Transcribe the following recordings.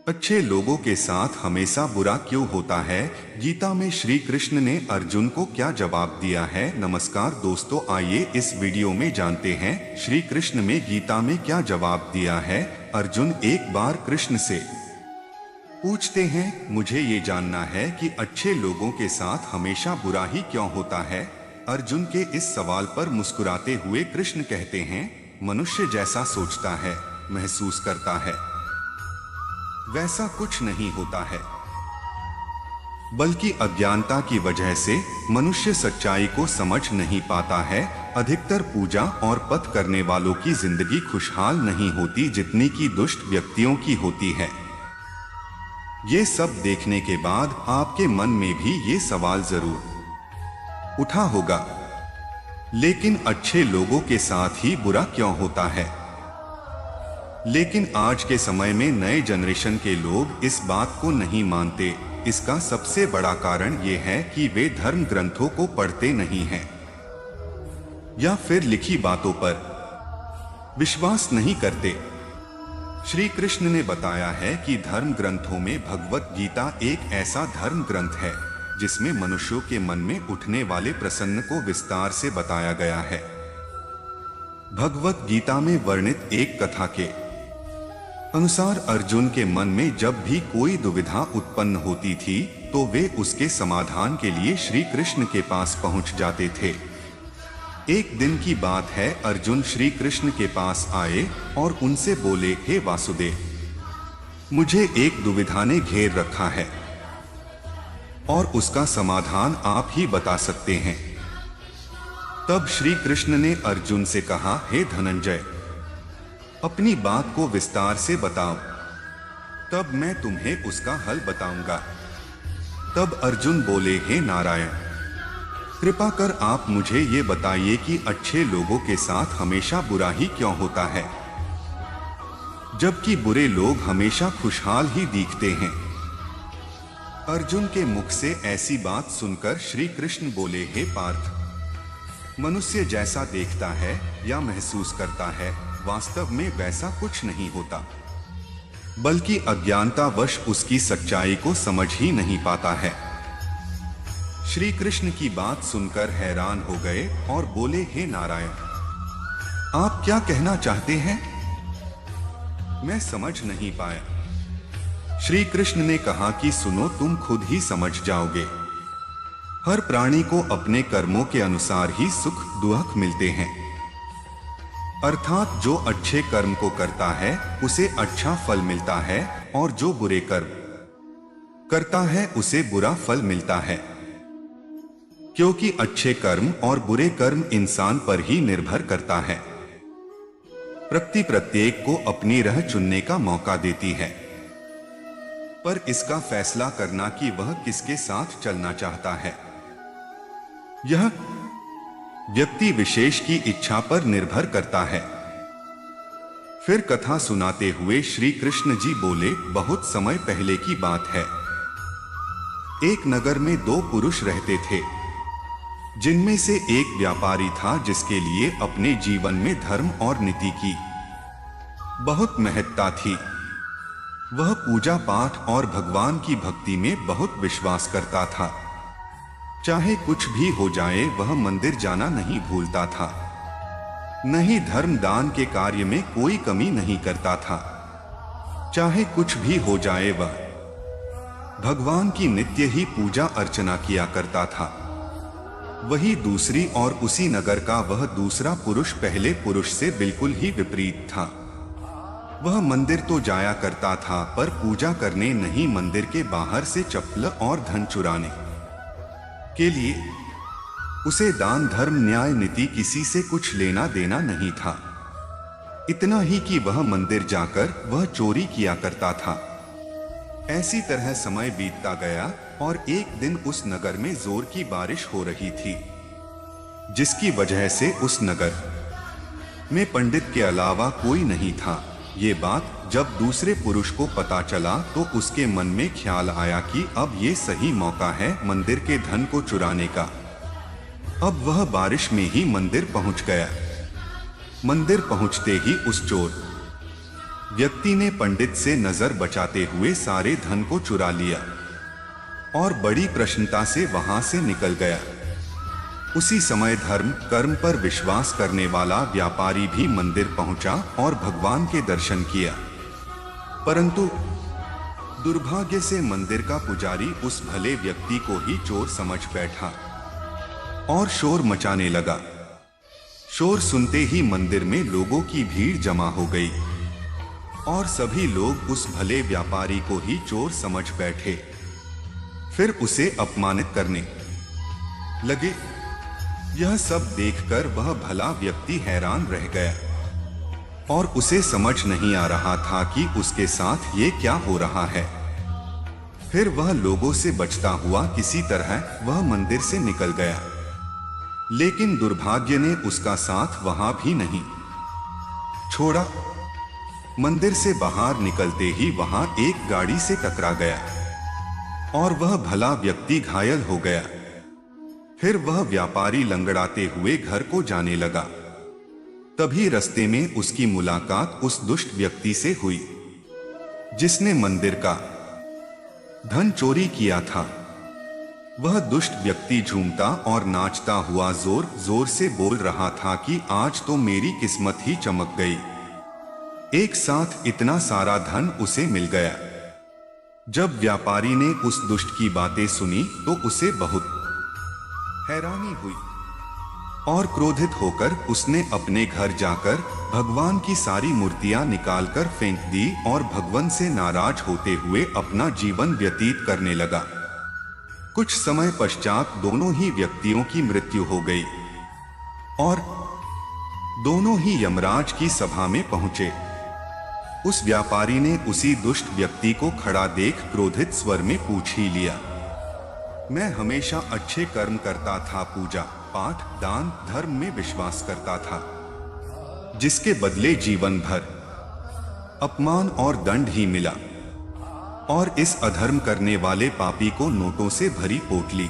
अच्छे लोगों के साथ हमेशा बुरा क्यों होता है? गीता में श्री कृष्ण ने अर्जुन को क्या जवाब दिया है? नमस्कार दोस्तों, आइए इस वीडियो में जानते हैं श्री कृष्ण ने गीता में क्या जवाब दिया है। अर्जुन एक बार कृष्ण से पूछते हैं, मुझे ये जानना है कि अच्छे लोगों के साथ हमेशा बुरा ही क्यों होता है। अर्जुन के इस सवाल पर मुस्कुराते हुए कृष्ण कहते हैं, मनुष्य जैसा सोचता है, महसूस करता है, वैसा कुछ नहीं होता है, बल्कि अज्ञानता की वजह से मनुष्य सच्चाई को समझ नहीं पाता है। अधिकतर पूजा और पथ करने वालों की जिंदगी खुशहाल नहीं होती जितनी कि दुष्ट व्यक्तियों की होती है। ये सब देखने के बाद आपके मन में भी ये सवाल जरूर उठा होगा, लेकिन अच्छे लोगों के साथ ही बुरा क्यों होता है? लेकिन आज के समय में नए जनरेशन के लोग इस बात को नहीं मानते। इसका सबसे बड़ा कारण ये है कि वे धर्म ग्रंथों को पढ़ते नहीं हैं या फिर लिखी बातों पर विश्वास नहीं करते। श्री कृष्ण ने बताया है कि धर्म ग्रंथों में भगवत गीता एक ऐसा धर्म ग्रंथ है जिसमें मनुष्यों के मन में उठने वाले प्रश्न को विस्तार से बताया गया है। भगवत गीता में वर्णित एक कथा के अनुसार अर्जुन के मन में जब भी कोई दुविधा उत्पन्न होती थी तो वे उसके समाधान के लिए श्री कृष्ण के पास पहुंच जाते थे। एक दिन की बात है, अर्जुन श्री कृष्ण के पास आए और उनसे बोले, हे वासुदेव, मुझे एक दुविधा ने घेर रखा है और उसका समाधान आप ही बता सकते हैं। तब श्री कृष्ण ने अर्जुन से कहा, हे धनंजय, अपनी बात को विस्तार से बताओ, तब मैं तुम्हें उसका हल बताऊंगा। तब अर्जुन बोले, हे नारायण, कृपा कर आप मुझे ये बताइए कि अच्छे लोगों के साथ हमेशा बुरा ही क्यों होता है, जबकि बुरे लोग हमेशा खुशहाल ही दिखते हैं। अर्जुन के मुख से ऐसी बात सुनकर श्री कृष्ण बोले, हे पार्थ, मनुष्य जैसा देखता है या महसूस करता है, वास्तव में वैसा कुछ नहीं होता, बल्कि अज्ञानतावश उसकी सच्चाई को समझ ही नहीं पाता है। श्री कृष्ण की बात सुनकर हैरान हो गए और बोले, हे नारायण, आप क्या कहना चाहते हैं? मैं समझ नहीं पाया। श्री कृष्ण ने कहा कि सुनो, तुम खुद ही समझ जाओगे। हर प्राणी को अपने कर्मों के अनुसार ही सुख दुख मिलते हैं, अर्थात जो अच्छे कर्म को करता है उसे अच्छा फल मिलता है और जो बुरे कर्म करता है उसे बुरा फल मिलता है, क्योंकि अच्छे कर्म और बुरे कर्म इंसान पर ही निर्भर करता है। प्रकृति प्रत्येक को अपनी राह चुनने का मौका देती है, पर इसका फैसला करना कि वह किसके साथ चलना चाहता है, यह व्यक्ति विशेष की इच्छा पर निर्भर करता है। फिर कथा सुनाते हुए श्री कृष्ण जी बोले, बहुत समय पहले की बात है। एक नगर में दो पुरुष रहते थे, जिनमें से एक व्यापारी था जिसके लिए अपने जीवन में धर्म और नीति की बहुत महत्ता थी। वह पूजा पाठ और भगवान की भक्ति में बहुत विश्वास करता था। चाहे कुछ भी हो जाए वह मंदिर जाना नहीं भूलता था, नहीं धर्म दान के कार्य में कोई कमी नहीं करता था। चाहे कुछ भी हो जाए वह भगवान की नित्य ही पूजा अर्चना किया करता था। वही दूसरी और उसी नगर का वह दूसरा पुरुष पहले पुरुष से बिल्कुल ही विपरीत था। वह मंदिर तो जाया करता था पर पूजा करने नहीं, मंदिर के बाहर से चप्पल और धन चुराने के लिए। उसे दान धर्म न्याय नीति किसी से कुछ लेना देना नहीं था। इतना ही कि वह मंदिर जाकर वह चोरी किया करता था। ऐसी तरह समय बीतता गया और एक दिन उस नगर में जोर की बारिश हो रही थी, जिसकी वजह से उस नगर में पंडित के अलावा कोई नहीं था। ये बात जब दूसरे पुरुष को पता चला तो उसके मन में ख्याल आया कि अब ये सही मौका है मंदिर के धन को चुराने का। अब वह बारिश में ही मंदिर पहुंच गया। मंदिर पहुंचते ही उस चोर व्यक्ति ने पंडित से नजर बचाते हुए सारे धन को चुरा लिया और बड़ी प्रसन्नता से वहां से निकल गया। उसी समय धर्म कर्म पर विश्वास करने वाला व्यापारी भी मंदिर पहुंचा और भगवान के दर्शन किया, परंतु दुर्भाग्य से मंदिर का पुजारी उस भले व्यक्ति को ही चोर समझ बैठा और शोर मचाने लगा। शोर सुनते ही मंदिर में लोगों की भीड़ जमा हो गई और सभी लोग उस भले व्यापारी को ही चोर समझ बैठे, फिर उसे अपमानित करने लगे। यह सब देखकर वह भला व्यक्ति हैरान रह गया और उसे समझ नहीं आ रहा था कि उसके साथ ये क्या हो रहा है। फिर वह लोगों से बचता हुआ किसी तरह वह मंदिर से निकल गया, लेकिन दुर्भाग्य ने उसका साथ वहां भी नहीं छोड़ा। मंदिर से बाहर निकलते ही वहां एक गाड़ी से टकरा गया और वह भला व्यक्ति घायल हो गया। फिर वह व्यापारी लंगड़ाते हुए घर को जाने लगा। तभी रास्ते में उसकी मुलाकात उस दुष्ट व्यक्ति से हुई जिसने मंदिर का धन चोरी किया था। वह दुष्ट व्यक्ति झूमता और नाचता हुआ जोर जोर से बोल रहा था कि आज तो मेरी किस्मत ही चमक गई, एक साथ इतना सारा धन उसे मिल गया। जब व्यापारी ने उस दुष्ट की बातें सुनी तो उसे बहुत हैरानी हुई और क्रोधित होकर उसने अपने घर जाकर भगवान की सारी मूर्तियां निकालकर फेंक दी और भगवान से नाराज होते हुए अपना जीवन व्यतीत करने लगा। कुछ समय पश्चात दोनों ही व्यक्तियों की मृत्यु हो गई और दोनों ही यमराज की सभा में पहुंचे। उस व्यापारी ने उसी दुष्ट व्यक्ति को खड़ा देख क्रोधित स्वर में पूछ ही लिया, मैं हमेशा अच्छे कर्म करता था, पूजा पाठ दान धर्म में विश्वास करता था, जिसके बदले जीवन भर अपमान और दंड ही मिला, और इस अधर्म करने वाले पापी को नोटों से भरी पोटली,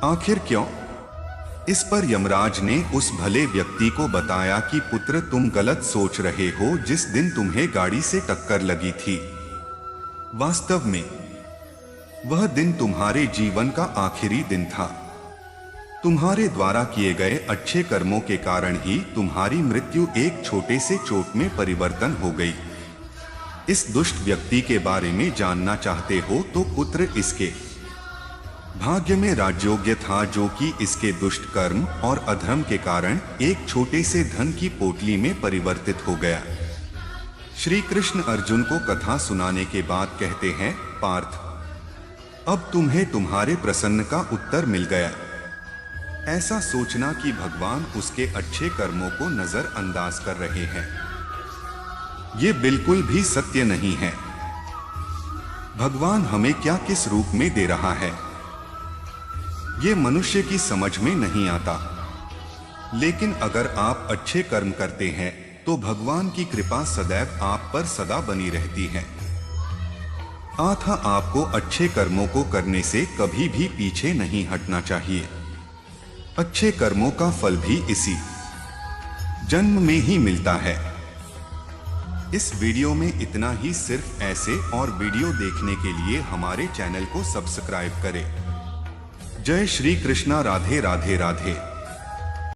आखिर क्यों? इस पर यमराज ने उस भले व्यक्ति को बताया कि पुत्र, तुम गलत सोच रहे हो। जिस दिन तुम्हें गाड़ी से टक्कर लगी थी, वास्तव में वह दिन तुम्हारे जीवन का आखिरी दिन था। तुम्हारे द्वारा किए गए अच्छे कर्मों के कारण ही तुम्हारी मृत्यु एक छोटे से चोट में परिवर्तन हो गई। इस दुष्ट व्यक्ति के बारे में जानना चाहते हो तो पुत्र, इसके भाग्य में राजयोग्य था, जो कि इसके दुष्ट कर्म और अधर्म के कारण एक छोटे से धन की पोटली में परिवर्तित हो गया। श्री कृष्ण अर्जुन को कथा सुनाने के बाद कहते हैं, पार्थ, अब तुम्हें तुम्हारे प्रश्न का उत्तर मिल गया। ऐसा सोचना कि भगवान उसके अच्छे कर्मों को नजरअंदाज कर रहे हैं, ये बिल्कुल भी सत्य नहीं है। भगवान हमें क्या किस रूप में दे रहा है, ये मनुष्य की समझ में नहीं आता। लेकिन अगर आप अच्छे कर्म करते हैं तो भगवान की कृपा सदैव आप पर सदा बनी रहती है। अतः आपको अच्छे कर्मों को करने से कभी भी पीछे नहीं हटना चाहिए। अच्छे कर्मों का फल भी इसी जन्म में ही मिलता है। इस वीडियो में इतना ही। सिर्फ ऐसे और वीडियो देखने के लिए हमारे चैनल को सब्सक्राइब करें। जय श्री कृष्णा। राधे राधे राधे।